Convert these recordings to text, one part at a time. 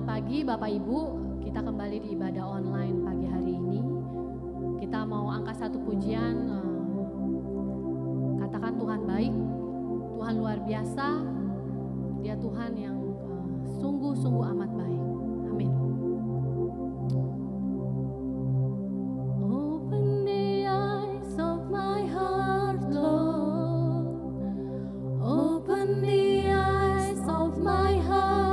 Selamat pagi Bapak Ibu, kita kembali di ibadah online pagi hari ini. Kita mau angkat satu pujian, katakan Tuhan baik, Tuhan luar biasa, Dia Tuhan yang sungguh-sungguh amat baik. Amin. Open the eyes of my heart, Lord. Open the eyes of my heart.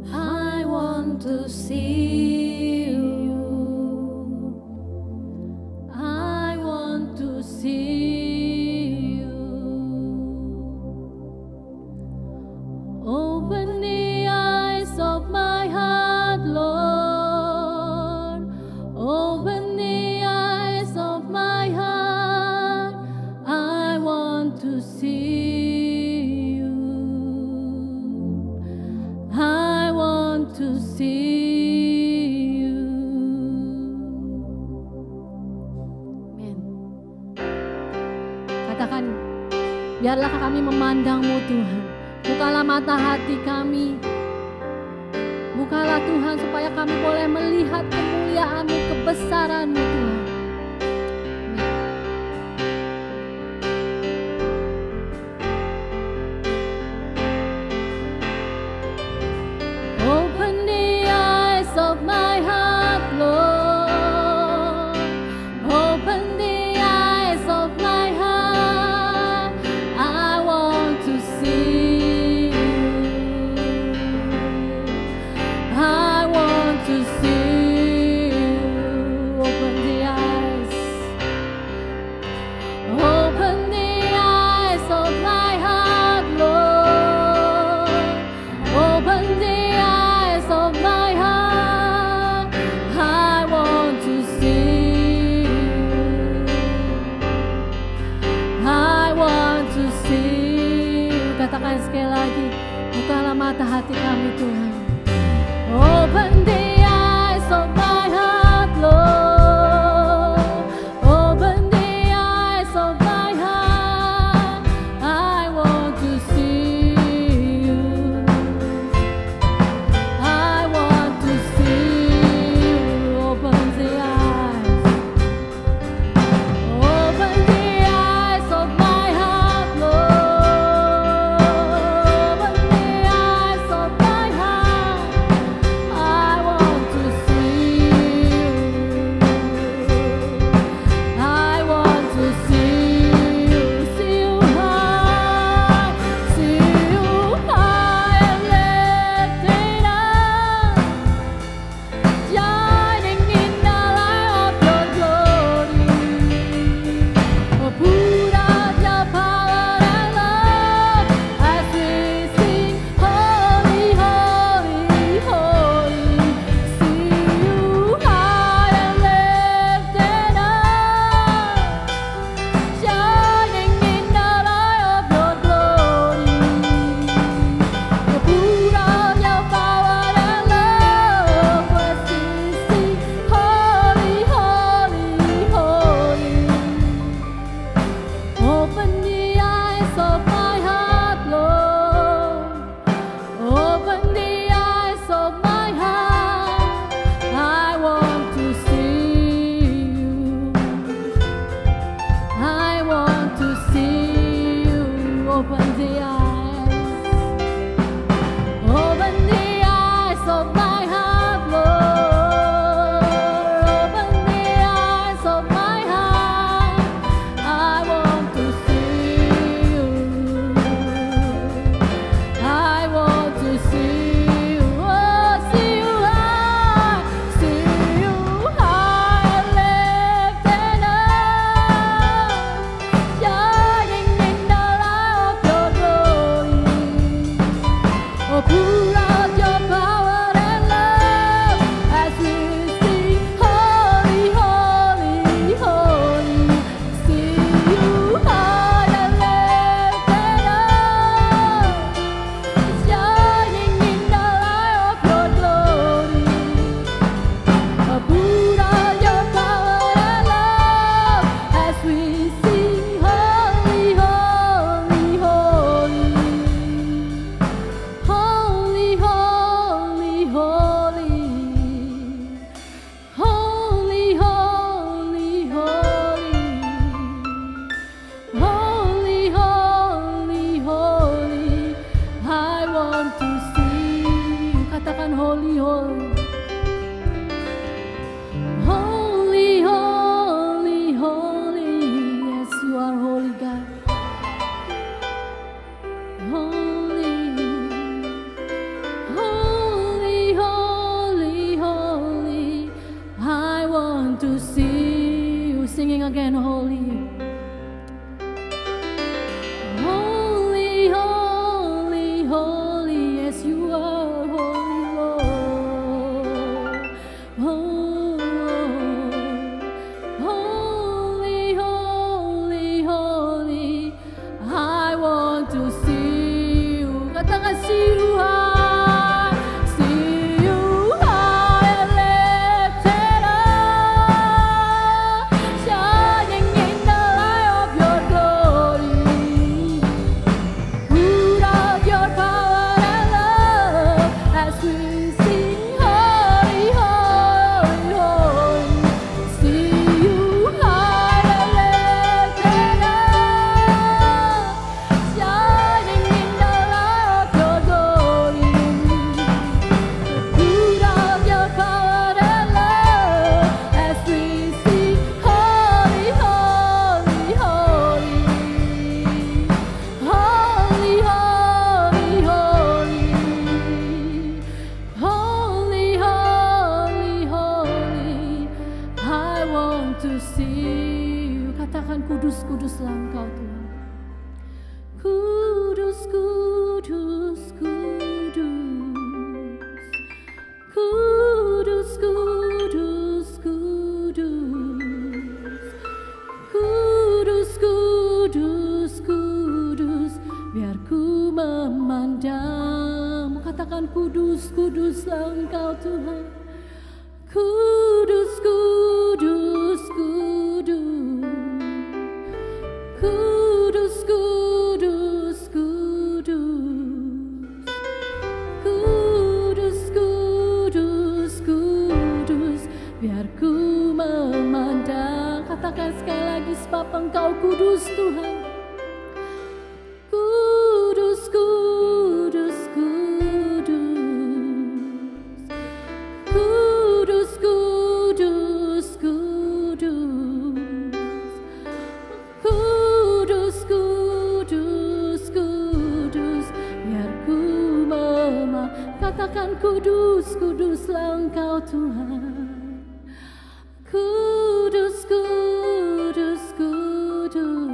I want to see you. I want to see you. Open the eyes of my heart, Lord. Open the eyes of my heart. I want to see you. I want to see you. Amen. Katakan, biarlah kami memandang-Mu Tuhan. Bukalah mata hati kami. Bukalah Tuhan supaya kami boleh melihat kemuliaan-Mu, kebesaran-Mu Tuhan. Open the eyes of my heart, Lord. Open the eyes of my heart. I want to see you. I want to see you. Open the eyes. Open the eyes of my heart, Lord. Open the eyes of my heart. I want to see you. I want to see you. Katakan sekali lagi, bukalah mata hati kami Tuhan. Open the eyes of my heart, Lord. Open the eyes of my heart. I want to see you. I want to see you. Open the eyes. Open the eyes of my heart, Lord. Open the eyes of my heart. I want to see you. I want to see you. See you high. See you high and lifted up. Shining in the light of your glory. Oh, pour out your power and love as we sing, holy, holy, holy. See you high and lifted up. Shining in the light of your glory. Oh, pour out your power and love as we sing, holy, holy, holy. Open the eyes of my heart, Lord. Open the eyes of my heart. I want to see you. I want to see you. Open the eyes. Open the eyes of my heart, Lord. Open the eyes of my heart. I want to see you. I want to see you. Oh, see you high. See you high and lifted up. Shining in the light of your glory. Kuduslah Engkau Tuhan. Kudus, kudus, kudus. Kudus, kudus, kudus. Kudus, kudus, kudus. Biar ku memandangmu. Katakan kudus, kuduslah Engkau Tuhan. Kudus, kudus, kudus. Kudus, kudus, kudus. Kudus, kudus, kudus. Biar ku memandang. Katakan sekali lagi, sebab Engkau kudus Tuhan. Kudus, kudus, kudus. Kudus, kudus, kudus. Kudus, kudus, kudus. Biar ku katakan kudus, kuduslah Engkau Tuhan. Kudus, kudus, kudus.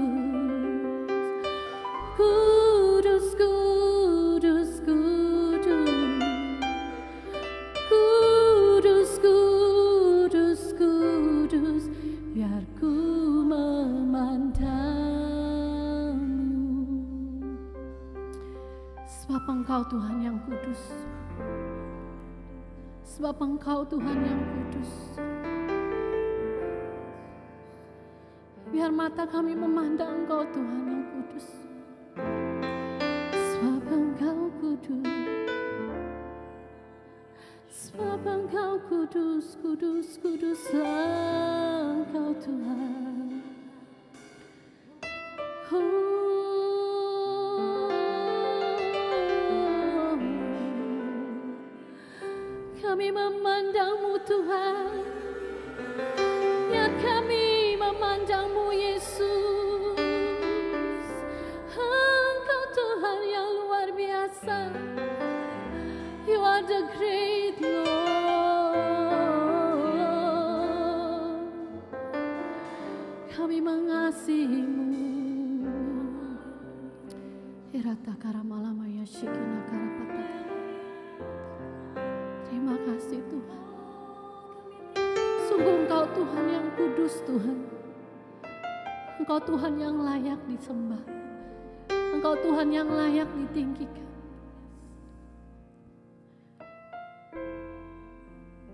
Kudus, kudus, kudus. Kudus, kudus, kudus. Biar ku memandangmu. Sebab Engkau Tuhan yang kudus. Sebab Engkau Tuhan yang kudus. Biar mata kami memandang Engkau Tuhan yang kudus. Sebab Engkau kudus. Sebab Engkau kudus, kudus, kuduslah Engkau Tuhan. Kami memandang-Mu Tuhan. Biar kami memandang-Mu Yesus. Engkau Tuhan yang luar biasa. You are the great Lord. Kami mengasihi-Mu. Hirata karamalamaya shikina karapata. Terima kasih Tuhan. Sungguh Engkau Tuhan yang kudus Tuhan. Engkau Tuhan yang layak disembah. Engkau Tuhan yang layak ditinggikan.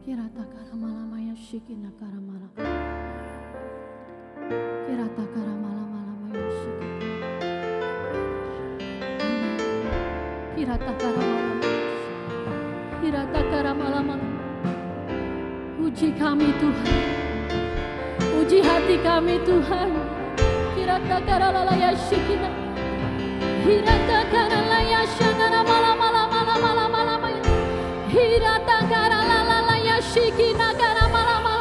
Kirata karamalamaya shikina karamala. Kirata karamalalamaya shikina. Kirata karamala. Kirata karamala. Uji kami Tuhan. Uji hati kami Tuhan. Kirata karalalaya shikina. Kirata karalaya shanara mala mala mala mala mala mala. Kirata karalalaya shikina karamala mala.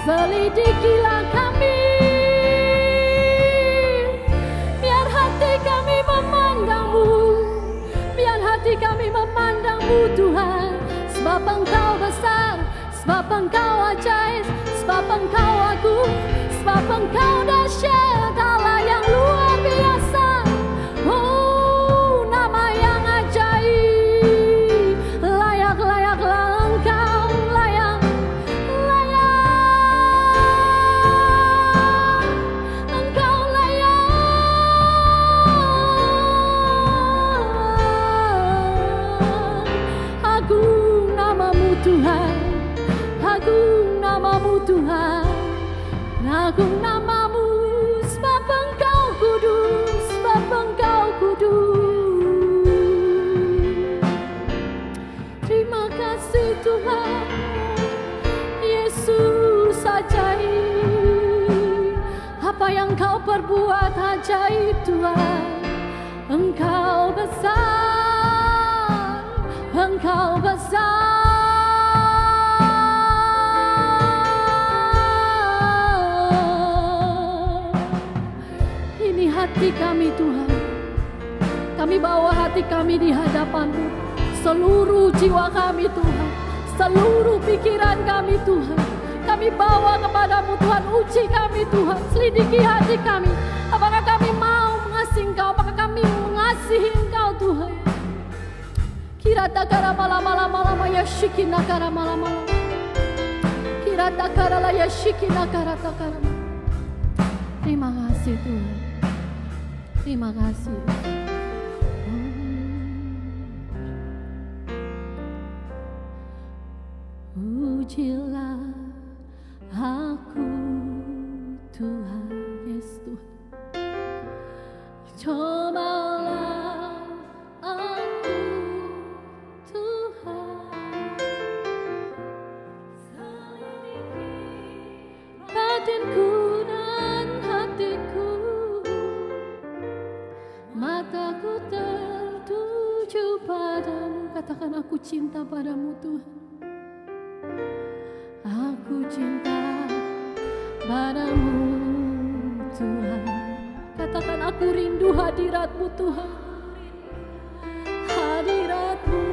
Selidikilah kami, biar hati kami memandang-Mu, biar hati kami memandang-Mu Tuhan. Sebab Engkau besar, sebab Engkau ajaib, sebab Engkau agung, sebab Engkau dahsyat, Allah yang luar biasa. Oh, nama agung namamu, sebab Engkau kudus, sebab Engkau kudus. Terima kasih Tuhan, Yesus ajaib. Apa yang Kau perbuat ajaib Tuhan. Engkau besar, Engkau besar. Ini hati kami Tuhan, kami bawa hati kami di hadapan-Mu. Seluruh jiwa kami Tuhan, seluruh pikiran kami Tuhan, kami bawa kepadamu Tuhan. Uji kami Tuhan, selidiki hati kami. Apakah kami mau mengasihi Engkau, apakah kami mengasihi Engkau Tuhan. Kirata kara malama ya shikina kara malama, kirata kara la ya shikina kara takara. Terima kasih Tuhan, terima kasih. Ujilah aku Tuhan, yes Tuhan. Cobalah aku Tuhan, selidiki batinku dan hatiku. Mataku tertuju padamu. Katakan aku cinta padamu Tuhan. Aku cinta padamu Tuhan. Katakan aku rindu hadirat-Mu Tuhan. Hadirat-Mu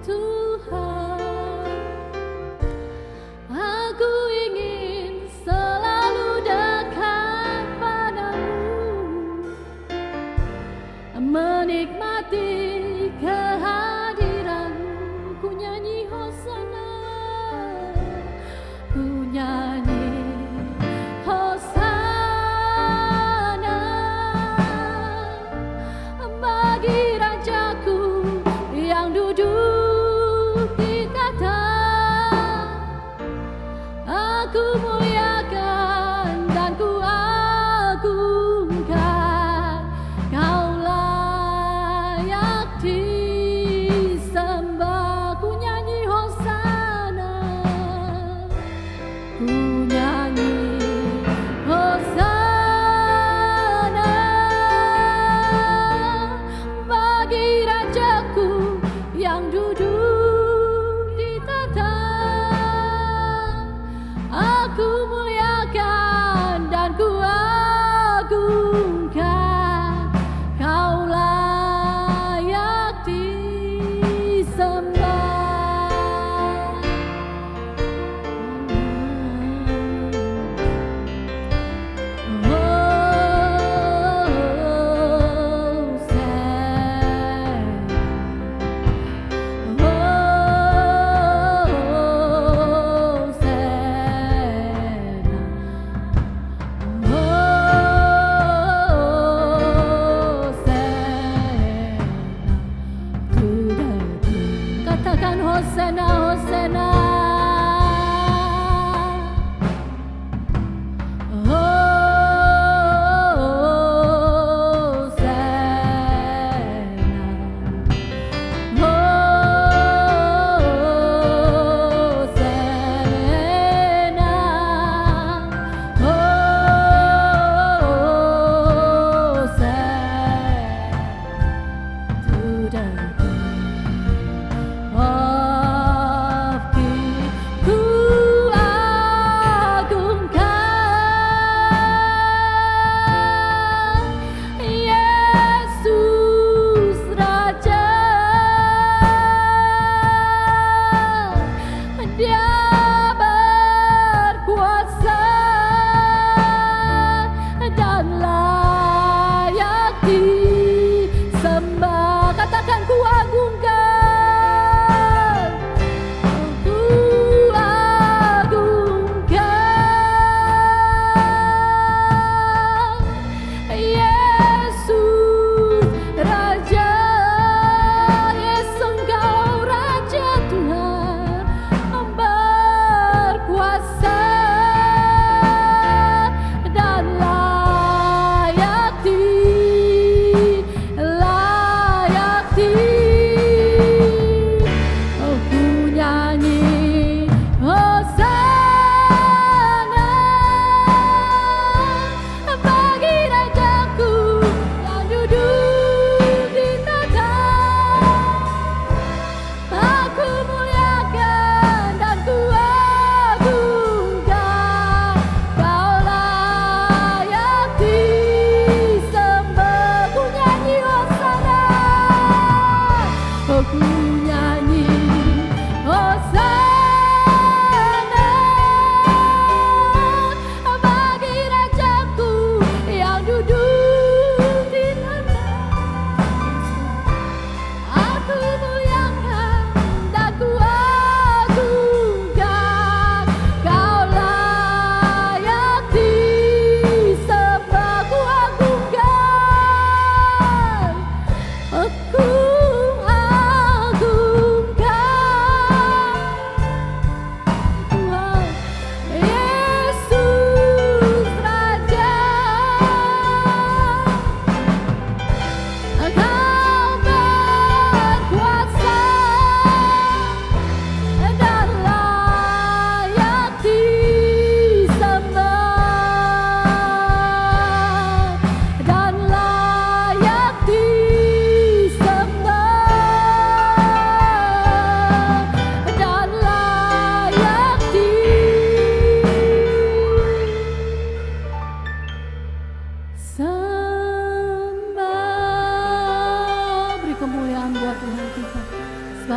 Tuhan. Aku ingin selalu dekat padamu, menikmati kehadiran-Mu. Ku nyanyi hosana, ku nyanyi hosana bagi Rajaku yang duduk di tahta. Aku muliakan dan ku agungkan, Kau layak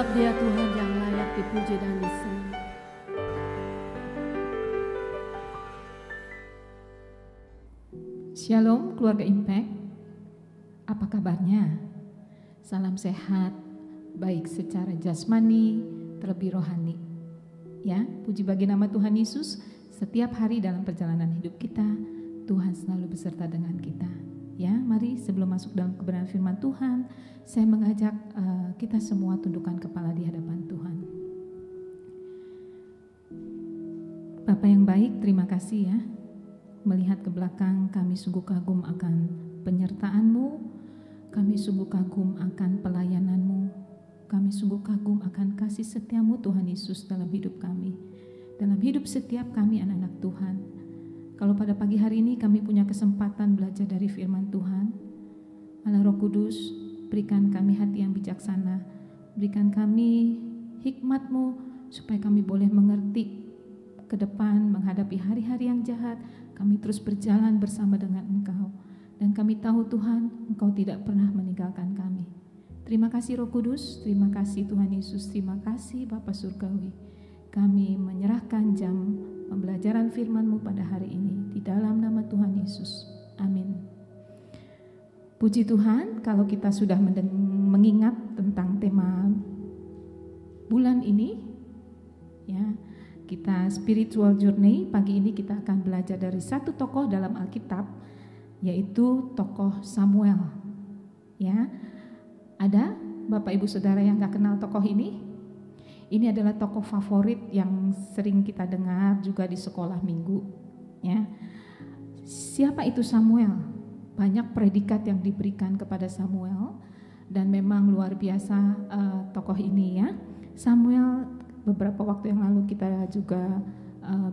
Sebab Dia Tuhan yang layak dipuji dan disembah. Shalom keluarga Impact, apa kabarnya? Salam sehat, baik secara jasmani, terlebih rohani. Ya, puji bagi nama Tuhan Yesus. Setiap hari dalam perjalanan hidup kita, Tuhan selalu beserta dengan kita. Ya, mari sebelum masuk dalam kebenaran firman Tuhan, saya mengajak kita semua tundukkan kepala di hadapan Tuhan. Bapa yang baik, terima kasih ya. Melihat ke belakang, kami sungguh kagum akan penyertaan-Mu, kami sungguh kagum akan pelayanan-Mu, kami sungguh kagum akan kasih setia-Mu Tuhan Yesus dalam hidup kami, dalam hidup setiap kami anak-anak Tuhan. Kalau pada pagi hari ini kami punya kesempatan belajar dari firman Tuhan, Allah Roh Kudus, berikan kami hati yang bijaksana, berikan kami hikmat-Mu supaya kami boleh mengerti ke depan menghadapi hari-hari yang jahat. Kami terus berjalan bersama dengan Engkau, dan kami tahu Tuhan, Engkau tidak pernah meninggalkan kami. Terima kasih Roh Kudus, terima kasih Tuhan Yesus, terima kasih Bapa Surgawi. Kami menyerahkan jam pembelajaran firman-Mu pada hari ini di dalam nama Tuhan Yesus. Amin. Puji Tuhan, kalau kita sudah mengingat tentang tema bulan ini, ya, kita spiritual journey, pagi ini kita akan belajar dari satu tokoh dalam Alkitab, yaitu tokoh Samuel. Ya, ada Bapak Ibu Saudara yang gak kenal tokoh ini? Ini adalah tokoh favorit yang sering kita dengar juga di sekolah minggu. Ya, siapa itu Samuel? Banyak predikat yang diberikan kepada Samuel, dan memang luar biasa tokoh ini ya. Samuel, beberapa waktu yang lalu kita juga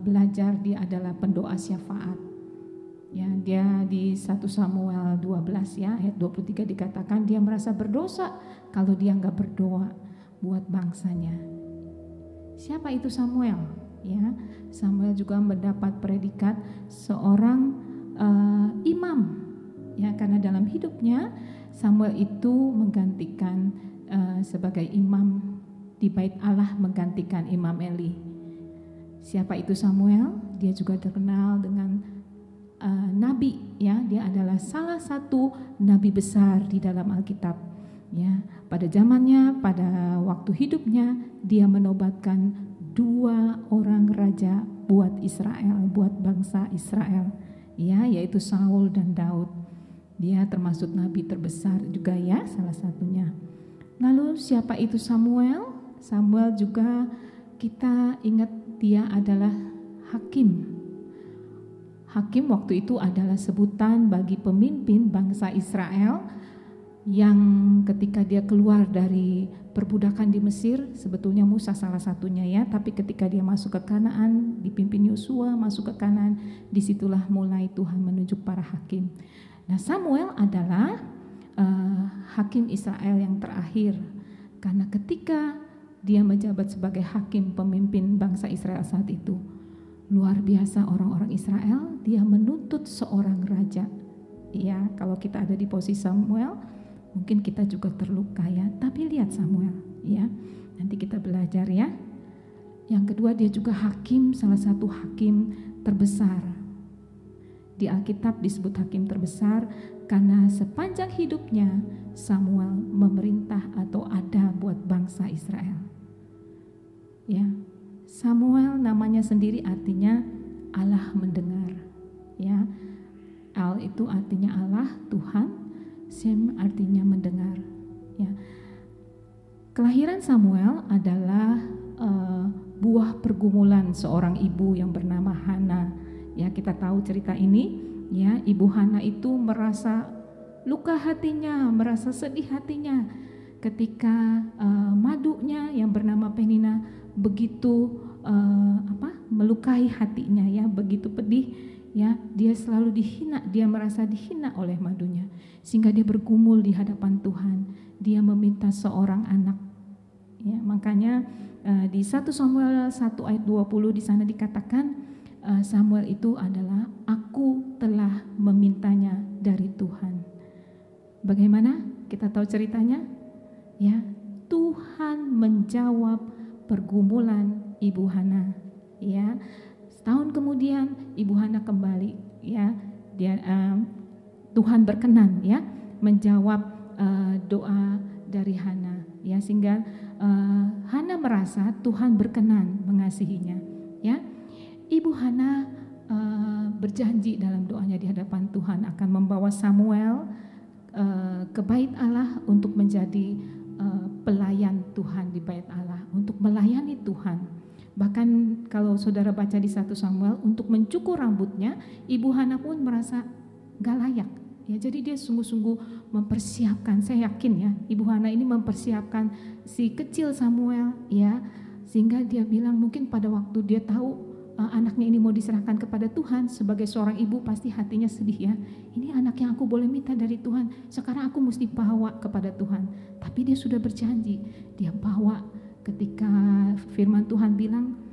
belajar dia adalah pendoa syafaat. Ya, dia di 1 Samuel 12 ya ayat 23 dikatakan dia merasa berdosa kalau dia enggak berdoa buat bangsanya. Siapa itu Samuel? Ya, Samuel juga mendapat predikat seorang imam. Ya, karena dalam hidupnya Samuel itu menggantikan sebagai imam di bait Allah, menggantikan Imam Eli. Siapa itu Samuel? Dia juga terkenal dengan nabi ya, dia adalah salah satu nabi besar di dalam Alkitab. Ya, pada zamannya, pada waktu hidupnya dia menobatkan 2 orang raja buat Israel, buat bangsa Israel. Ya, yaitu Saul dan Daud. Dia termasuk nabi terbesar juga ya, salah satunya. Lalu siapa itu Samuel? Samuel juga kita ingat dia adalah hakim. Hakim waktu itu adalah sebutan bagi pemimpin bangsa Israel yang ketika dia keluar dari perbudakan di Mesir, sebetulnya Musa salah satunya ya, tapi ketika dia masuk ke Kanaan, dipimpin Yosua masuk ke Kanaan, disitulah mulai Tuhan menunjuk para hakim. Nah, Samuel adalah hakim Israel yang terakhir, karena ketika dia menjabat sebagai hakim pemimpin bangsa Israel saat itu, luar biasa orang-orang Israel, dia menuntut seorang raja. Ya, kalau kita ada di posisi Samuel, mungkin kita juga terluka ya. Tapi lihat Samuel, ya. Nanti kita belajar ya. Yang kedua, dia juga hakim, salah satu hakim terbesar. Di Alkitab disebut hakim terbesar karena sepanjang hidupnya Samuel memerintah atau ada buat bangsa Israel. Ya, Samuel namanya sendiri artinya Allah mendengar. Ya, Al itu artinya Allah, Tuhan. Sem artinya mendengar. Ya, kelahiran Samuel adalah buah pergumulan seorang ibu yang bernama Hana. Ya, kita tahu cerita ini. Ya, ibu Hana itu merasa luka hatinya, merasa sedih hatinya ketika madunya yang bernama Penina begitu melukai hatinya ya, begitu pedih ya, dia selalu dihina, dia merasa dihina oleh madunya, sehingga dia bergumul di hadapan Tuhan, dia meminta seorang anak ya. Makanya di 1 Samuel 1 ayat 20 di sana dikatakan Samuel itu adalah aku telah memintanya dari Tuhan. Bagaimana kita tahu ceritanya? Ya, Tuhan menjawab pergumulan Ibu Hana. Ya, setahun kemudian Ibu Hana kembali. Ya, Tuhan berkenan ya menjawab doa dari Hana. Ya, sehingga Hana merasa Tuhan berkenan mengasihinya. Ya, Ibu Hana berjanji dalam doanya di hadapan Tuhan akan membawa Samuel ke bait Allah untuk menjadi pelayan Tuhan di bait Allah, untuk melayani Tuhan. Bahkan kalau saudara baca di 1 Samuel, untuk mencukur rambutnya, Ibu Hana pun merasa gak layak. Ya, jadi dia sungguh-sungguh mempersiapkan. Saya yakin ya, Ibu Hana ini mempersiapkan si kecil Samuel, ya, sehingga dia bilang mungkin pada waktu dia tahu anaknya ini mau diserahkan kepada Tuhan, sebagai seorang ibu pasti hatinya sedih ya. Ini anak yang aku boleh minta dari Tuhan, sekarang aku mesti bawa kepada Tuhan. Tapi dia sudah berjanji, dia bawa ketika firman Tuhan bilang,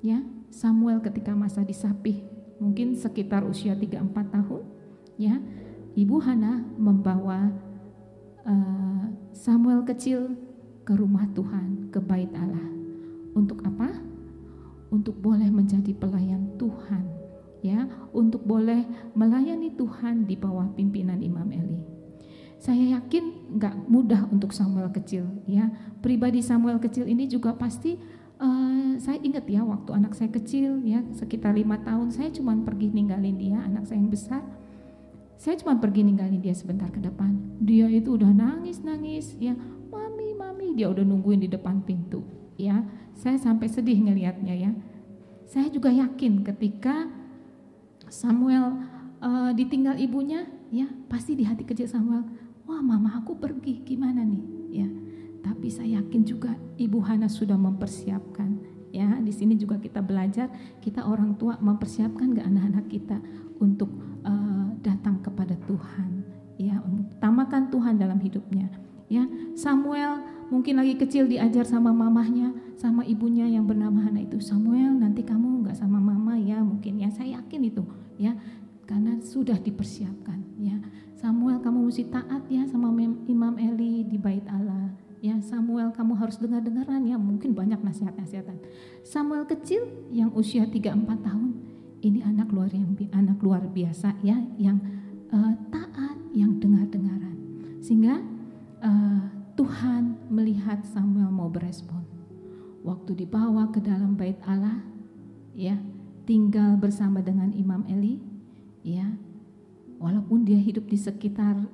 ya, Samuel ketika masa disapih, mungkin sekitar usia 3-4 tahun, ya, Ibu Hana membawa Samuel kecil ke rumah Tuhan, ke bait Allah. Untuk apa? Untuk boleh menjadi pelayan Tuhan, ya, untuk boleh melayani Tuhan di bawah pimpinan Imam Eli. Saya yakin gak mudah untuk Samuel kecil, ya. Pribadi Samuel kecil ini juga pasti, saya ingat ya waktu anak saya kecil, ya, sekitar 5 tahun, saya cuma pergi ninggalin dia, anak saya yang besar. Saya cuma pergi ninggalin dia sebentar ke depan. Dia itu udah nangis-nangis, ya, mami, dia udah nungguin di depan pintu, ya. Saya sampai sedih ngelihatnya ya. Saya juga yakin ketika Samuel ditinggal ibunya, ya, pasti di hati kecil Samuel, wah mama aku pergi, gimana nih, ya. Tapi saya yakin juga Ibu Hana sudah mempersiapkan, ya. Di sini juga kita belajar, kita orang tua mempersiapkan gak anak-anak kita untuk datang kepada Tuhan, ya, utamakan Tuhan dalam hidupnya, ya. Samuel mungkin lagi kecil diajar sama mamahnya, sama ibunya yang bernama Hana itu, Samuel nanti kamu gak sama mama ya, mungkin ya, saya yakin itu, ya, karena sudah dipersiapkan, ya. Samuel kamu mesti taat ya sama Imam Eli di bait Allah, ya. Samuel kamu harus dengar-dengaran ya, mungkin banyak nasihat-nasihatan. Samuel kecil yang usia 3-4 tahun, ini anak luar biasa ya, yang taat, yang dengar-dengaran, sehingga Tuhan melihat Samuel mau berespon. Waktu dibawa ke dalam bait Allah, ya, tinggal bersama dengan Imam Eli, ya, walaupun dia hidup di sekitar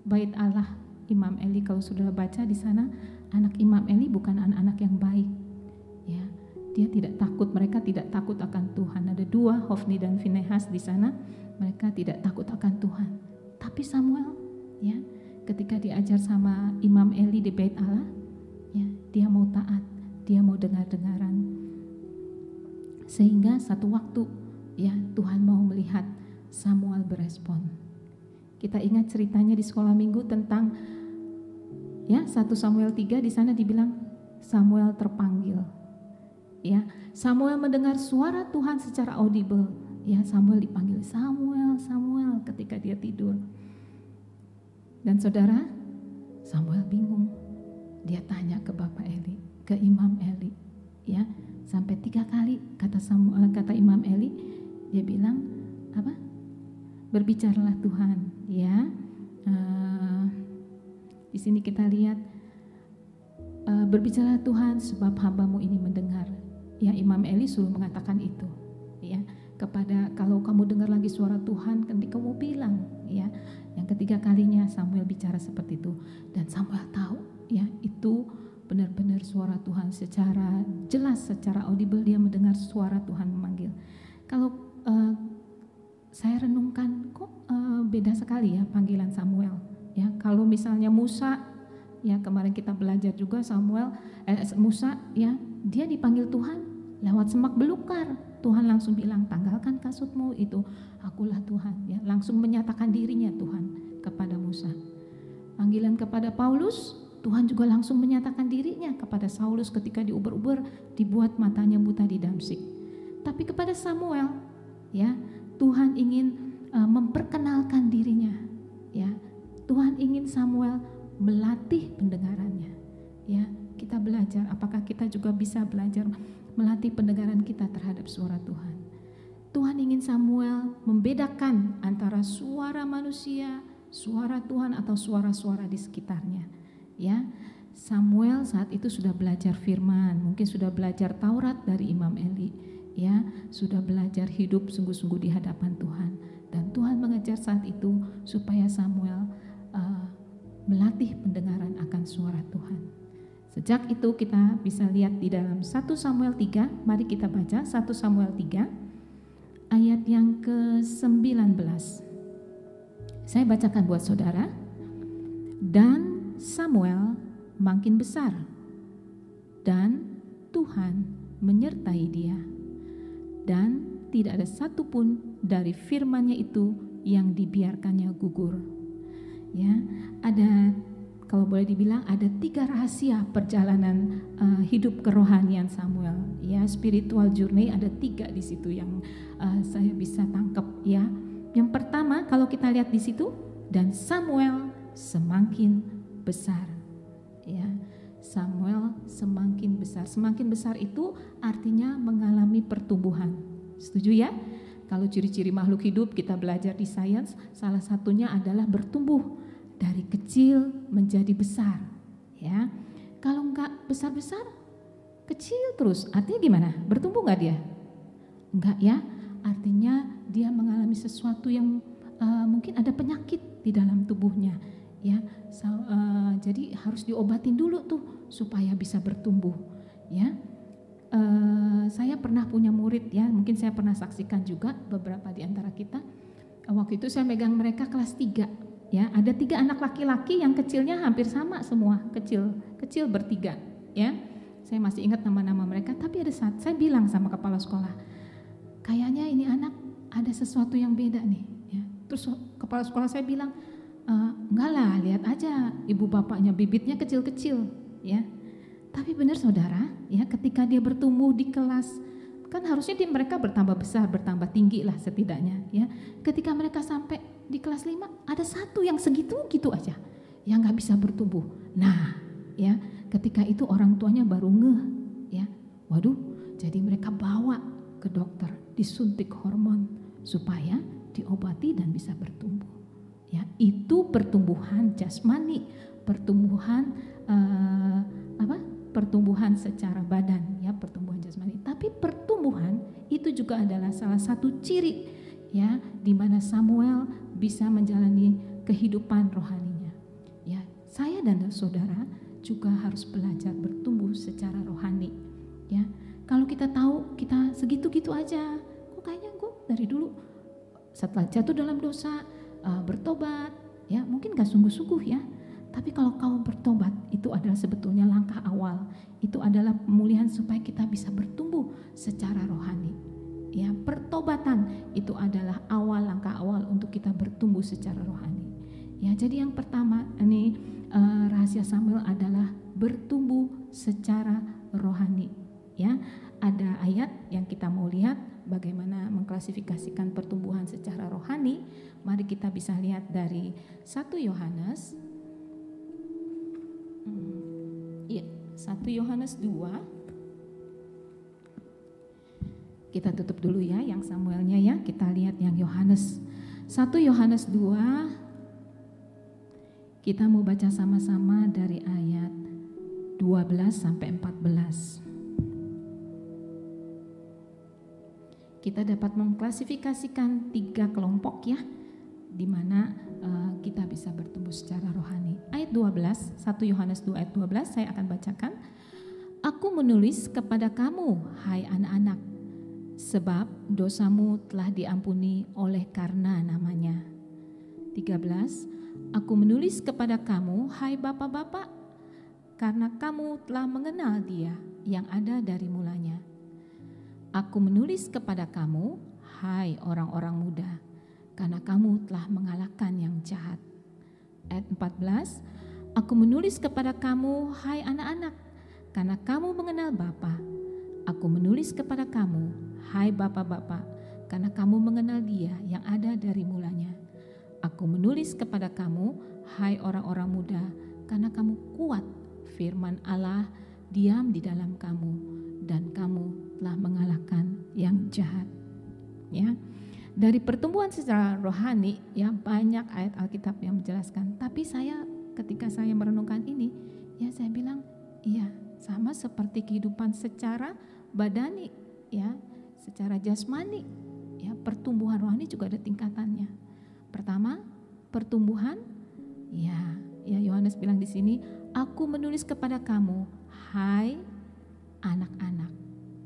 bait Allah, Imam Eli kalau sudah baca di sana, anak Imam Eli bukan anak-anak yang baik, ya, dia tidak takut, mereka tidak takut akan Tuhan. Ada 2, Hofni dan Finehas di sana, mereka tidak takut akan Tuhan. Tapi Samuel, ya, ketika diajar sama Imam Eli di bait Allah, ya, dia mau taat, dia mau dengar-dengaran. Sehingga satu waktu, ya, Tuhan mau melihat Samuel berespon. Kita ingat ceritanya di sekolah minggu tentang, ya, 1 Samuel 3, di sana dibilang Samuel terpanggil. Ya, Samuel mendengar suara Tuhan secara audible. Ya, Samuel dipanggil, Samuel, Samuel, ketika dia tidur. Dan saudara, Samuel bingung. Dia tanya ke Bapak Eli, ke Imam Eli, ya, sampai 3 kali kata Imam Eli, dia bilang apa? Berbicaralah Tuhan, ya. Di sini kita lihat, berbicaralah Tuhan sebab hamba-Mu ini mendengar. Ya, Imam Eli suruh mengatakan itu, ya, kepada, kalau kamu dengar lagi suara Tuhan, nanti kamu bilang, ya. Yang ketiga kalinya Samuel bicara seperti itu, dan Samuel tahu, ya, itu benar-benar suara Tuhan secara jelas, secara audible dia mendengar suara Tuhan memanggil. Kalau saya renungkan, kok beda sekali ya panggilan Samuel, ya. Kalau misalnya Musa, ya, kemarin kita belajar juga Musa, ya, dia dipanggil Tuhan lewat semak belukar. Tuhan langsung bilang, tanggalkan kasutmu, itu akulah Tuhan, ya, langsung menyatakan dirinya Tuhan kepada Musa. Panggilan kepada Paulus, Tuhan juga langsung menyatakan dirinya kepada Saulus ketika diuber-uber, dibuat matanya buta di Damsik. Tapi kepada Samuel, ya, Tuhan ingin memperkenalkan dirinya, ya. Tuhan ingin Samuel melatih pendengarannya, Ya, kita belajar, apakah kita juga bisa belajar melatih pendengaran kita terhadap suara Tuhan. Tuhan ingin Samuel membedakan antara suara manusia, suara Tuhan atau suara-suara di sekitarnya. Ya, Samuel saat itu sudah belajar firman, mungkin sudah belajar Taurat dari Imam Eli, ya, sudah belajar hidup sungguh-sungguh di hadapan Tuhan. Dan Tuhan mengejar saat itu supaya Samuel melatih pendengaran akan suara Tuhan. Sejak itu kita bisa lihat di dalam 1 Samuel 3, mari kita baca 1 Samuel 3 ayat yang ke-19. Saya bacakan buat saudara. Dan Samuel makin besar dan Tuhan menyertai dia, dan tidak ada satupun dari firman-Nya itu yang dibiarkannya gugur. Ya, ada, kalau boleh dibilang ada 3 rahasia perjalanan hidup kerohanian Samuel. Ya, spiritual journey ada 3 di situ yang saya bisa tangkap. Ya, yang pertama kalau kita lihat di situ, dan Samuel semakin besar. Ya, Samuel semakin besar. Semakin besar itu artinya mengalami pertumbuhan. Setuju ya? Kalau ciri-ciri makhluk hidup kita belajar di sains, salah satunya adalah bertumbuh dari kecil menjadi besar. Ya, kalau enggak besar-besar, kecil terus, artinya gimana? Bertumbuh enggak dia? Enggak ya, artinya dia mengalami sesuatu yang mungkin ada penyakit di dalam tubuhnya. Ya, jadi harus diobatin dulu tuh supaya bisa bertumbuh. Ya. Saya pernah punya murid ya, mungkin saya pernah saksikan juga beberapa di antara kita. Waktu itu saya megang mereka kelas 3 ya, ada 3 anak laki-laki yang kecilnya hampir sama semua, kecil bertiga ya. Saya masih ingat nama-nama mereka, tapi ada saat saya bilang sama kepala sekolah, kayaknya ini anak ada sesuatu yang beda nih ya. Terus kepala sekolah saya bilang, enggak lah, lihat aja ibu bapaknya bibitnya kecil-kecil ya. Tapi benar saudara, ya ketika dia bertumbuh di kelas, kan harusnya mereka bertambah besar, bertambah tinggi lah setidaknya ya. Ketika mereka sampai di kelas 5, ada satu yang segitu-gitu aja, yang gak bisa bertumbuh. Nah ya, ketika itu orang tuanya baru ngeh ya, waduh, jadi mereka bawa ke dokter, disuntik hormon supaya diobati dan bisa bertumbuh. Ya, itu pertumbuhan jasmani, pertumbuhan pertumbuhan secara badan ya, pertumbuhan jasmani. Tapi pertumbuhan itu juga adalah salah satu ciri ya di mana Samuel bisa menjalani kehidupan rohaninya. Ya, saya dan saudara juga harus belajar bertumbuh secara rohani. Ya, kalau kita tahu kita segitu-gitu aja, kok kayaknya gue dari dulu setelah jatuh dalam dosa bertobat, ya mungkin gak sungguh-sungguh ya. Tapi kalau kau bertobat, itu adalah sebetulnya langkah awal. Itu adalah pemulihan supaya kita bisa bertumbuh secara rohani. Ya, pertobatan itu adalah langkah awal untuk kita bertumbuh secara rohani. Ya, jadi yang pertama ini rahasia Samuel adalah bertumbuh secara rohani. Ya, ada ayat yang kita mau lihat bagaimana mengklasifikasikan pertumbuhan secara rohani. Mari kita bisa lihat dari 1 Yohanes. 1 Yohanes 2. Kita tutup dulu ya yang Samuelnya ya, kita lihat yang Yohanes. 1 Yohanes 2. Kita mau baca sama-sama dari ayat 12 sampai 14. Kita dapat mengklasifikasikan 3 kelompok ya, di mana kita bisa bertumbuh secara rohani. Ayat 12, 1 Yohanes 2 ayat 12 saya akan bacakan. Aku menulis kepada kamu, hai anak-anak, sebab dosamu telah diampuni oleh karena namanya. 13, aku menulis kepada kamu, hai bapak-bapak, karena kamu telah mengenal Dia yang ada dari mulanya. Aku menulis kepada kamu, hai orang-orang muda, karena kamu telah mengalahkan yang jahat. Ayat 14, aku menulis kepada kamu, hai anak-anak, karena kamu mengenal Bapa. Aku menulis kepada kamu, hai bapak-bapak, karena kamu mengenal Dia yang ada dari mulanya. Aku menulis kepada kamu, hai orang-orang muda, karena kamu kuat firman Allah diam di dalam kamu dan kamu telah mengalahkan yang jahat. Ya. Dari pertumbuhan secara rohani ya banyak ayat Alkitab yang menjelaskan. Tapi ketika saya merenungkan ini ya saya bilang iya sama seperti kehidupan secara badani ya, secara jasmani ya, pertumbuhan rohani juga ada tingkatannya. Pertama, pertumbuhan ya Yohanes bilang di sini, aku menulis kepada kamu hai anak-anak.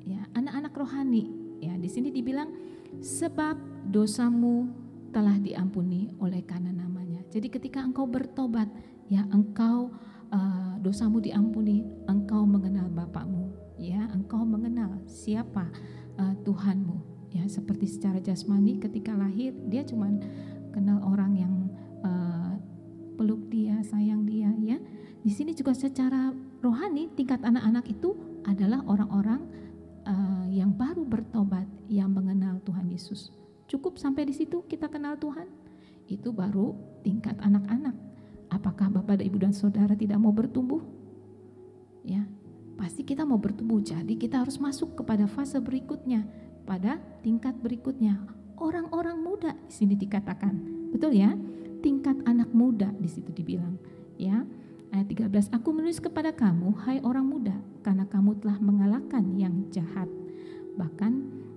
Ya, anak-anak rohani. Ya, di sini dibilang sebab dosamu telah diampuni oleh karena namanya. Jadi ketika engkau bertobat, ya engkau dosamu diampuni, engkau mengenal Bapakmu, ya engkau mengenal siapa Tuhanmu. Ya, seperti secara jasmani ketika lahir dia cuman kenal orang yang peluk dia, sayang dia, ya. Di sini juga secara rohani tingkat anak-anak itu adalah orang-orang yang baru bertobat, yang mengenal Tuhan Yesus. Cukup sampai di situ kita kenal Tuhan. Itu baru tingkat anak-anak. Apakah Bapak, Ibu dan Saudara tidak mau bertumbuh? Ya, pasti kita mau bertumbuh. Jadi kita harus masuk kepada fase berikutnya, pada tingkat berikutnya. Orang-orang muda di sini dikatakan, betul ya? Tingkat anak muda di situ dibilang, ya. Ayat 13, aku menulis kepada kamu, hai orang muda, karena kamu telah mengalahkan yang jahat. Bahkan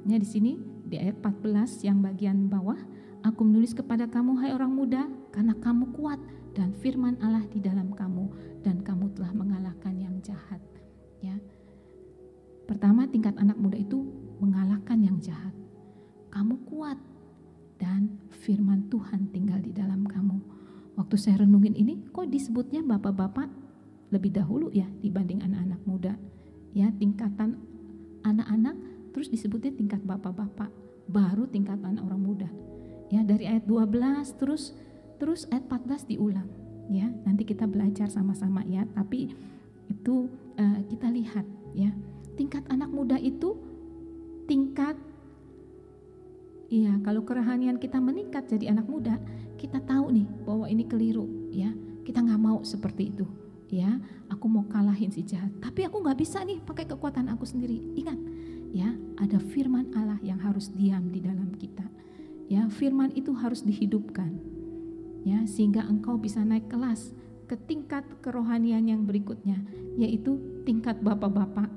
ya di sini di ayat 14 yang bagian bawah, aku menulis kepada kamu, hai orang muda, karena kamu kuat dan firman Allah di dalam kamu dan kamu telah mengalahkan yang jahat. Ya. Pertama, tingkat anak muda itu mengalahkan yang jahat. Kamu kuat dan firman Tuhan tinggal di dalam kamu. Waktu saya renungin ini, kok disebutnya bapak-bapak lebih dahulu ya dibanding anak-anak muda. Ya, tingkatan anak-anak terus disebutnya tingkat bapak-bapak, baru tingkatan orang muda. Ya, dari ayat 12 terus ayat 14 diulang. Ya, nanti kita belajar sama-sama ya, tapi itu kita lihat ya. Tingkat anak muda itu tingkat kalau kerohanian kita meningkat jadi anak muda, kita tahu nih bahwa ini keliru ya. Kita nggak mau seperti itu ya. Aku mau kalahin si jahat, tapi aku nggak bisa nih pakai kekuatan aku sendiri. Ingat ya, ada firman Allah yang harus diam di dalam kita. Ya, firman itu harus dihidupkan. Ya, sehingga engkau bisa naik kelas ke tingkat kerohanian yang berikutnya, yaitu tingkat bapak-bapak.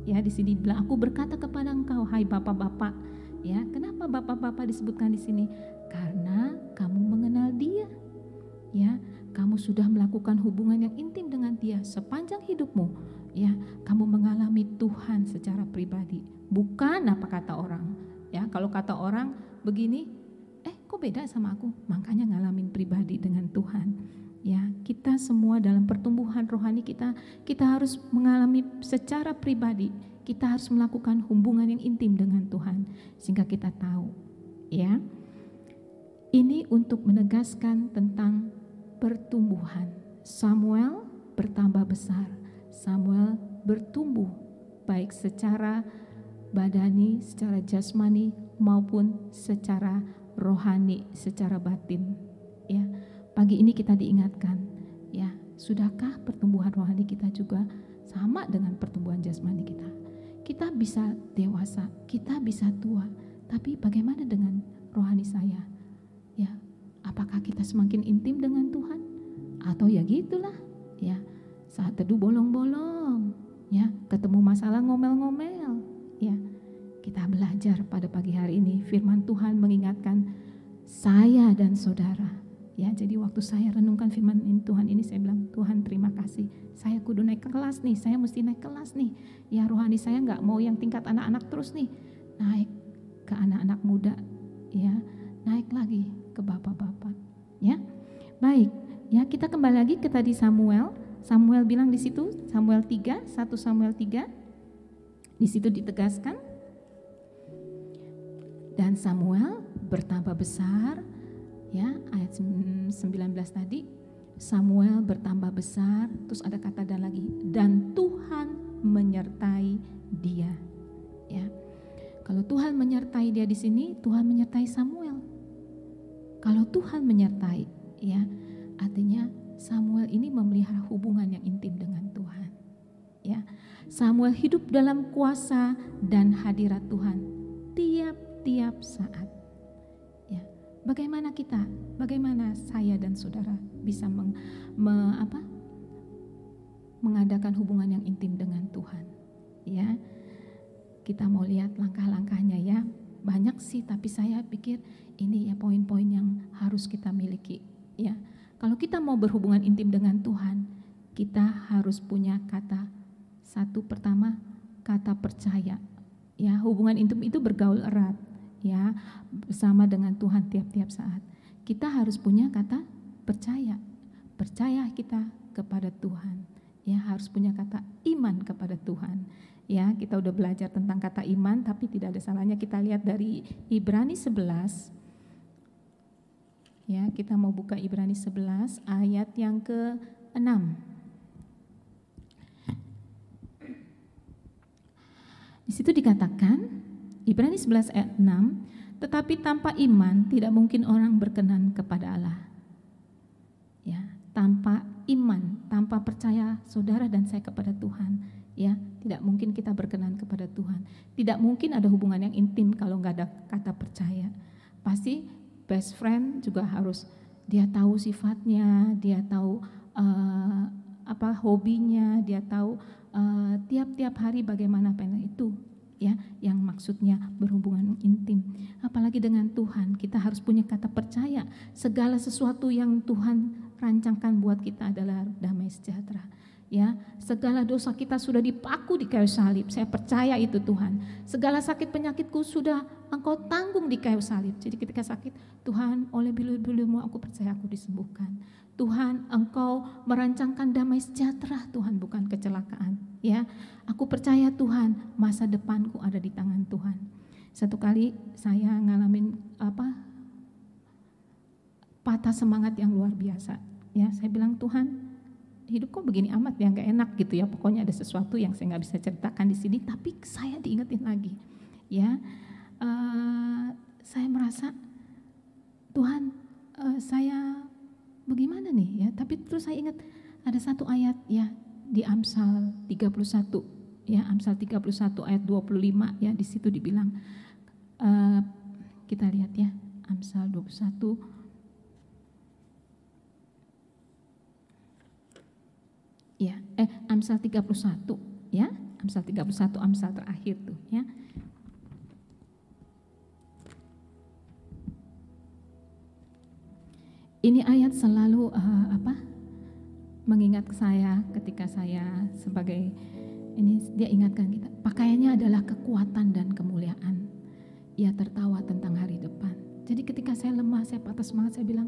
Ya, di sini bilang, aku berkata kepada engkau, hai bapak-bapak. Ya, kenapa bapak-bapak disebutkan di sini? Karena kamu mengenal Dia. Ya, kamu sudah melakukan hubungan yang intim dengan Dia sepanjang hidupmu. Ya, kamu mengalami Tuhan secara pribadi, bukan apa kata orang. Ya, kalau kata orang begini, kok beda sama aku? Makanya ngalamin pribadi dengan Tuhan. Ya, kita semua dalam pertumbuhan rohani kita harus mengalami secara pribadi. Kita harus melakukan hubungan yang intim dengan Tuhan sehingga kita tahu, ya. Ini untuk menegaskan tentang pertumbuhan. Samuel bertambah besar. Samuel bertumbuh baik secara badani, secara jasmani maupun secara rohani, secara batin. Ya, pagi ini kita diingatkan, ya, sudahkah pertumbuhan rohani kita juga sama dengan pertumbuhan jasmani kita? Kita bisa dewasa, kita bisa tua, tapi bagaimana dengan rohani saya? Ya, apakah kita semakin intim dengan Tuhan? Atau ya gitulah, ya, saat teduh bolong-bolong, ya, ketemu masalah ngomel-ngomel, ya. Kita belajar pada pagi hari ini, firman Tuhan mengingatkan saya dan saudara. Ya, jadi waktu saya renungkan firman Tuhan ini, saya bilang, Tuhan terima kasih, saya kudu naik kelas nih, saya mesti naik kelas nih. Ya, rohani saya nggak mau yang tingkat anak-anak terus nih, naik ke anak-anak muda, ya, naik lagi ke bapak-bapak, ya. Baik, ya, kita kembali lagi ke tadi Samuel. Samuel bilang di situ, Samuel 3, 1 Samuel 3, di situ ditegaskan, dan Samuel bertambah besar. Ya, ayat 19 tadi, Samuel bertambah besar, terus ada kata dan lagi, dan Tuhan menyertai dia. Ya, kalau Tuhan menyertai dia di sini, Tuhan menyertai Samuel. Kalau Tuhan menyertai, ya, artinya Samuel Samuel ini memelihara hubungan yang intim dengan Tuhan. Ya, Samuel hidup dalam kuasa dan hadirat Tuhan tiap-tiap saat. Ya, bagaimana kita, bagaimana saya dan saudara bisa mengadakan hubungan yang intim dengan Tuhan? Ya, kita mau lihat langkah-langkahnya ya. Banyak sih, tapi saya pikir ini ya poin-poin yang harus kita miliki. Ya, kalau kita mau berhubungan intim dengan Tuhan, kita harus punya kata. Satu, pertama, kata percaya. Ya, hubungan intim itu bergaul erat, ya, bersama dengan Tuhan tiap-tiap saat. Kita harus punya kata percaya. Percaya kita kepada Tuhan. Ya, harus punya kata iman kepada Tuhan. Ya, kita udah belajar tentang kata iman, tapi tidak ada salahnya kita lihat dari Ibrani 11. Ya, kita mau buka Ibrani 11 ayat yang ke-6. Di situ dikatakan, Ibrani 11 ayat 6, tetapi tanpa iman tidak mungkin orang berkenan kepada Allah. Ya, tanpa iman, tanpa percaya saudara dan saya kepada Tuhan, ya, tidak mungkin kita berkenan kepada Tuhan. Tidak mungkin ada hubungan yang intim kalau nggak ada kata percaya. Pasti best friend juga harus dia tahu sifatnya, dia tahu hobinya, dia tahu tiap-tiap hari bagaimana pengen itu, ya, yang maksudnya berhubungan intim. Apalagi dengan Tuhan, kita harus punya kata percaya. Segala sesuatu yang Tuhan rancangkan buat kita adalah damai sejahtera. Ya, segala dosa kita sudah dipaku di kayu salib. Saya percaya itu Tuhan. Segala sakit penyakitku sudah Engkau tanggung di kayu salib. Jadi ketika sakit, Tuhan, oleh bulu-bulumu aku percaya aku disembuhkan. Tuhan, Engkau merancangkan damai sejahtera Tuhan, bukan kecelakaan. Ya, aku percaya Tuhan, masa depanku ada di tangan Tuhan. Satu kali saya ngalamin patah semangat yang luar biasa. Ya, saya bilang, Tuhan, hidup kok begini amat ya, nggak enak gitu ya. Pokoknya ada sesuatu yang saya nggak bisa ceritakan di sini, tapi saya diingetin lagi. Ya, saya merasa Tuhan, saya bagaimana nih ya. Tapi terus saya ingat ada satu ayat ya di Amsal 31 ya, Amsal 31 ayat 25 ya, di situ dibilang, kita lihat ya, Amsal 21. Ya, Amsal 31 ya, Amsal 31, Amsal terakhir tuh ya. Ini ayat selalu mengingat saya ketika saya sebagai ini, dia ingatkan kita, pakaiannya adalah kekuatan dan kemuliaan. Ia tertawa tentang hari depan. Jadi ketika saya lemah, saya patah semangat, saya bilang,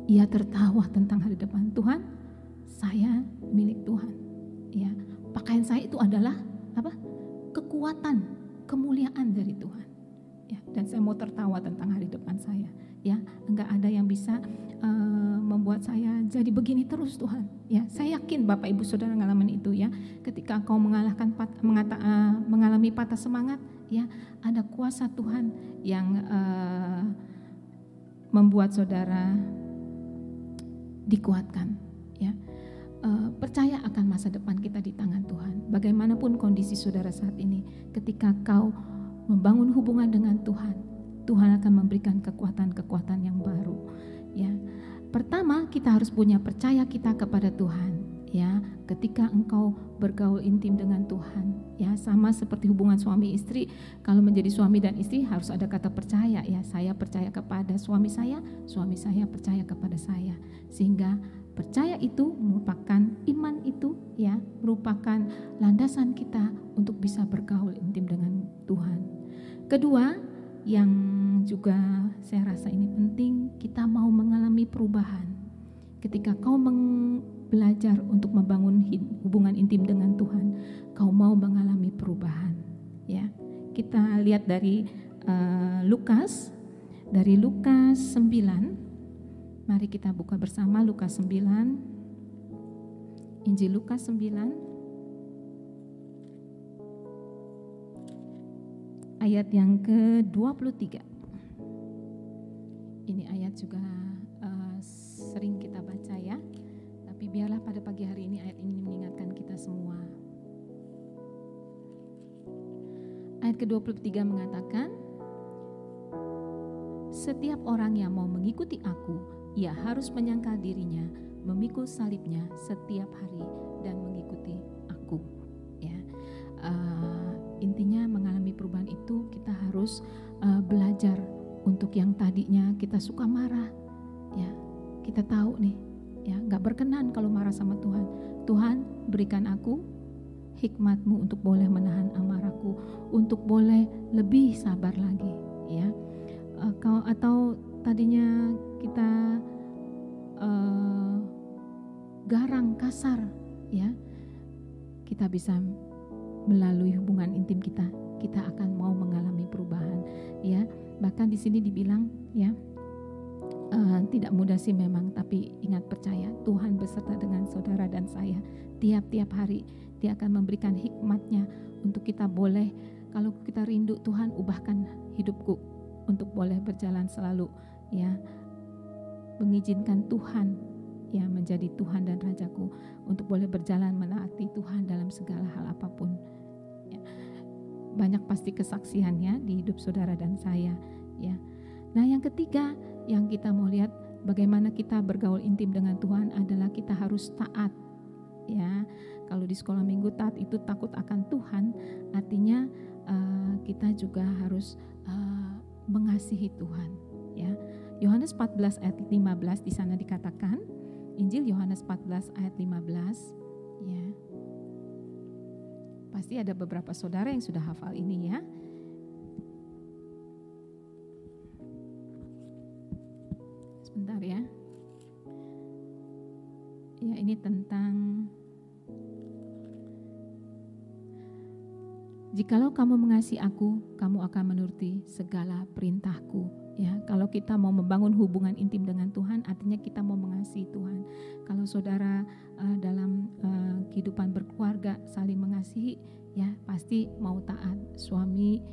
ia tertawa tentang hari depan. Tuhan, saya milik Tuhan. Ya, pakaian saya itu adalah kekuatan, kemuliaan dari Tuhan. Ya, dan saya mau tertawa tentang hari depan saya. Ya, enggak ada yang bisa membuat saya jadi begini terus Tuhan. Ya, saya yakin Bapak Ibu Saudara ngalamin itu ya. Ketika engkau mengalami patah semangat, ya, ada kuasa Tuhan yang membuat saudara dikuatkan. Ya, percaya akan masa depan kita di tangan Tuhan. Bagaimanapun kondisi saudara saat ini, ketika kau membangun hubungan dengan Tuhan, Tuhan akan memberikan kekuatan-kekuatan yang baru. Ya, pertama kita harus punya percaya kita kepada Tuhan. Ya, ketika engkau bergaul intim dengan Tuhan, ya, sama seperti hubungan suami istri. Kalau menjadi suami dan istri harus ada kata percaya. Ya, saya percaya kepada suami saya percaya kepada saya. Sehingga percaya itu merupakan iman itu, ya, merupakan landasan kita untuk bisa bergaul intim dengan Tuhan. Kedua, yang juga saya rasa ini penting, kita mau mengalami perubahan. Ketika kau belajar untuk membangun hubungan intim dengan Tuhan, kau mau mengalami perubahan. Ya, kita lihat dari Lukas 9. Mari kita buka bersama Lukas 9. Injil Lukas 9. Ayat yang ke-23. Ini ayat juga sering kita baca ya. Tapi biarlah pada pagi hari ini ayat ini mengingatkan kita semua. Ayat ke-23 mengatakan, setiap orang yang mau mengikuti aku, ia harus menyangkal dirinya, memikul salibnya setiap hari dan mengikuti aku. Ya, intinya mengalami perubahan itu kita harus belajar untuk yang tadinya kita suka marah. Ya, kita tahu nih, ya nggak berkenan kalau marah sama Tuhan. Tuhan, berikan aku hikmat-Mu untuk boleh menahan amarahku, untuk boleh lebih sabar lagi. Ya, atau tadinya kita garang, kasar, ya, kita bisa melalui hubungan intim kita akan mau mengalami perubahan, ya. Bahkan di sini dibilang, ya, tidak mudah sih memang, tapi ingat, percaya Tuhan beserta dengan saudara dan saya tiap-tiap hari. Dia akan memberikan hikmat-Nya untuk kita boleh, kalau kita rindu, Tuhan ubahkan hidupku untuk boleh berjalan selalu, ya, mengizinkan Tuhan, ya, menjadi Tuhan dan Rajaku, untuk boleh berjalan menaati Tuhan dalam segala hal apapun. Ya. Banyak pasti kesaksiannya di hidup saudara dan saya, ya. Nah, yang ketiga yang kita mau lihat bagaimana kita bergaul intim dengan Tuhan adalah kita harus taat, ya. Kalau di sekolah minggu taat itu takut akan Tuhan, artinya kita juga harus mengasihi Tuhan, ya. Yohanes 14 ayat 15 di sana dikatakan, Injil Yohanes 14 ayat 15, ya. Pasti ada beberapa saudara yang sudah hafal ini, ya. Sebentar, ya. Ya, ini tentang, jikalau kamu mengasihi aku, kamu akan menuruti segala perintahku. Ya, kalau kita mau membangun hubungan intim dengan Tuhan, artinya kita mau mengasihi Tuhan. Kalau saudara dalam kehidupan berkeluarga saling mengasihi, ya pasti mau taat. Suami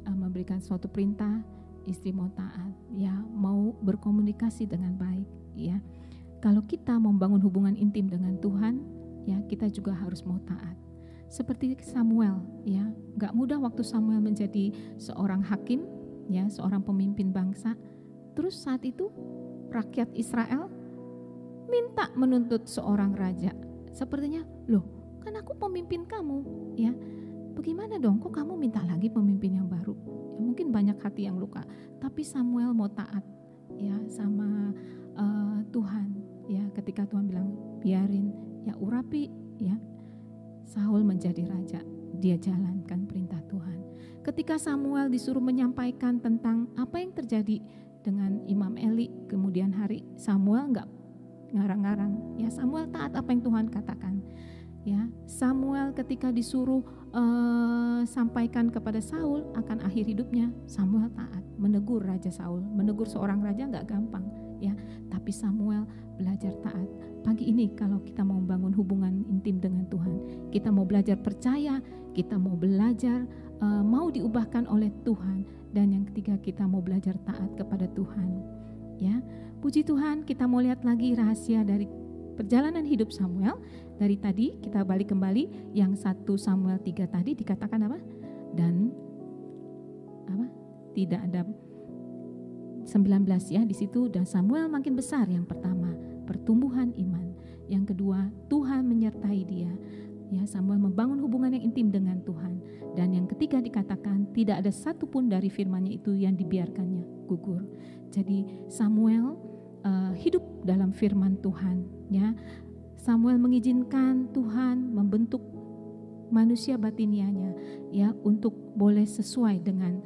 memberikan suatu perintah, istri mau taat, ya, mau berkomunikasi dengan baik, ya. Kalau kita mau membangun hubungan intim dengan Tuhan, ya kita juga harus mau taat. Seperti Samuel, ya, gak mudah waktu Samuel menjadi seorang hakim, ya, seorang pemimpin bangsa. Terus saat itu rakyat Israel minta menuntut seorang raja. Sepertinya, loh, kan aku pemimpin kamu, ya. Bagaimana dong, kok kamu minta lagi pemimpin yang baru? Ya, mungkin banyak hati yang luka, tapi Samuel mau taat, ya, sama Tuhan, ya. Ketika Tuhan bilang biarin, ya, urapi, ya, Saul menjadi raja, dia jalankan perintah Tuhan. Ketika Samuel disuruh menyampaikan tentang apa yang terjadi dengan Imam Eli kemudian hari, Samuel enggak ngarang-ngarang, ya, Samuel taat apa yang Tuhan katakan, ya. Samuel ketika disuruh sampaikan kepada Saul akan akhir hidupnya, Samuel taat, menegur Raja Saul. Menegur seorang raja enggak gampang, ya, tapi Samuel belajar taat. Pagi ini kalau kita mau membangun hubungan intim dengan Tuhan, kita mau belajar percaya, kita mau belajar mau diubahkan oleh Tuhan, dan yang ketiga kita mau belajar taat kepada Tuhan, ya. Puji Tuhan, kita mau lihat lagi rahasia dari perjalanan hidup Samuel. Dari tadi kita balik kembali yang 1 Samuel 3 tadi dikatakan apa? Dan apa? Tidak ada 19, ya, di situ. Dan Samuel makin besar, yang pertama pertumbuhan iman, yang kedua Tuhan menyertai dia, ya. Samuel membangun hubungan yang intim dengan Tuhan, dan yang ketiga dikatakan tidak ada satupun dari firman-Nya itu yang dibiarkannya gugur. Jadi Samuel hidup dalam firman Tuhan, ya. Samuel mengizinkan Tuhan membentuk manusia batinianya, ya, untuk boleh sesuai dengan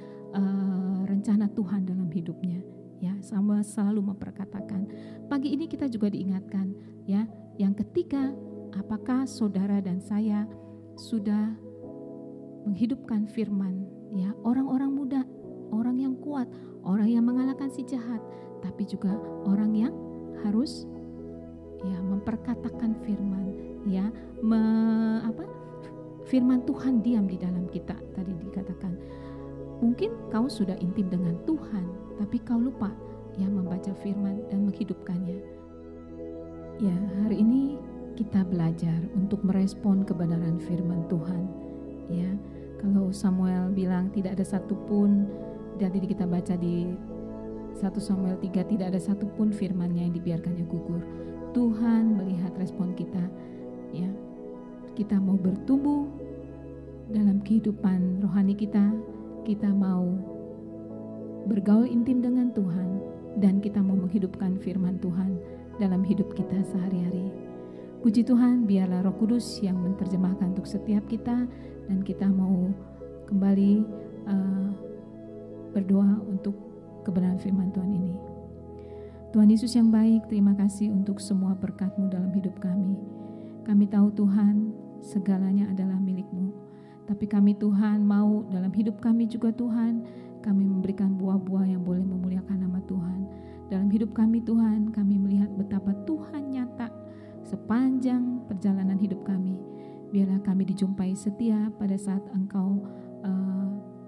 rencana Tuhan dalam hidupnya, ya. Samuel selalu memperkatakan. Pagi ini kita juga diingatkan, ya, yang ketiga, apakah saudara dan saya sudah menghidupkan firman, ya, orang-orang muda, orang yang kuat, orang yang mengalahkan si jahat, tapi juga orang yang harus, ya, memperkatakan firman, ya, firman Tuhan diam di dalam kita. Tadi dikatakan, mungkin kau sudah intim dengan Tuhan, tapi kau lupa, ya, membaca firman dan menghidupkannya. Ya, hari ini kita belajar untuk merespon kebenaran firman Tuhan. Ya, kalau Samuel bilang tidak ada satupun, jadi kita baca di 1 Samuel 3, tidak ada satupun firman-Nya yang dibiarkannya gugur. Tuhan melihat respon kita. Ya, kita mau bertumbuh dalam kehidupan rohani kita, kita mau bergaul intim dengan Tuhan, dan kita mau menghidupkan firman Tuhan dalam hidup kita sehari-hari. Puji Tuhan, biarlah Roh Kudus yang menerjemahkan untuk setiap kita, dan kita mau kembali berdoa untuk kebenaran firman Tuhan ini. Tuhan Yesus yang baik, terima kasih untuk semua berkat-Mu dalam hidup kami. Kami tahu Tuhan, segalanya adalah milik-Mu. Tapi kami Tuhan mau dalam hidup kami juga Tuhan, kami memberikan buah-buah yang boleh memuliakan nama Tuhan. Dalam hidup kami Tuhan, kami melihat betapa Tuhan nyata sepanjang perjalanan hidup kami. Biarlah kami dijumpai setia pada saat Engkau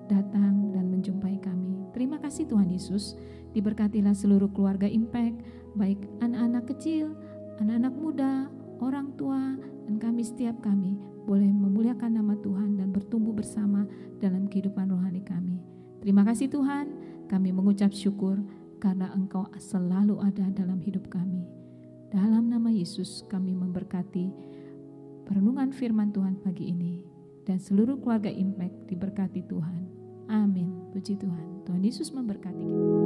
datang dan menjumpai kami. Terima kasih Tuhan Yesus, diberkatilah seluruh keluarga Impact, baik anak-anak kecil, anak-anak muda, orang tua, dan kami setiap kami boleh memuliakan nama Tuhan dan bertumbuh bersama dalam kehidupan rohani kami. Terima kasih Tuhan, kami mengucap syukur karena Engkau selalu ada dalam hidup kami. Dalam nama Yesus kami memberkati perenungan firman Tuhan pagi ini, dan seluruh keluarga Impact diberkati Tuhan. Amin. Puji Tuhan. Tuhan Yesus memberkati kita.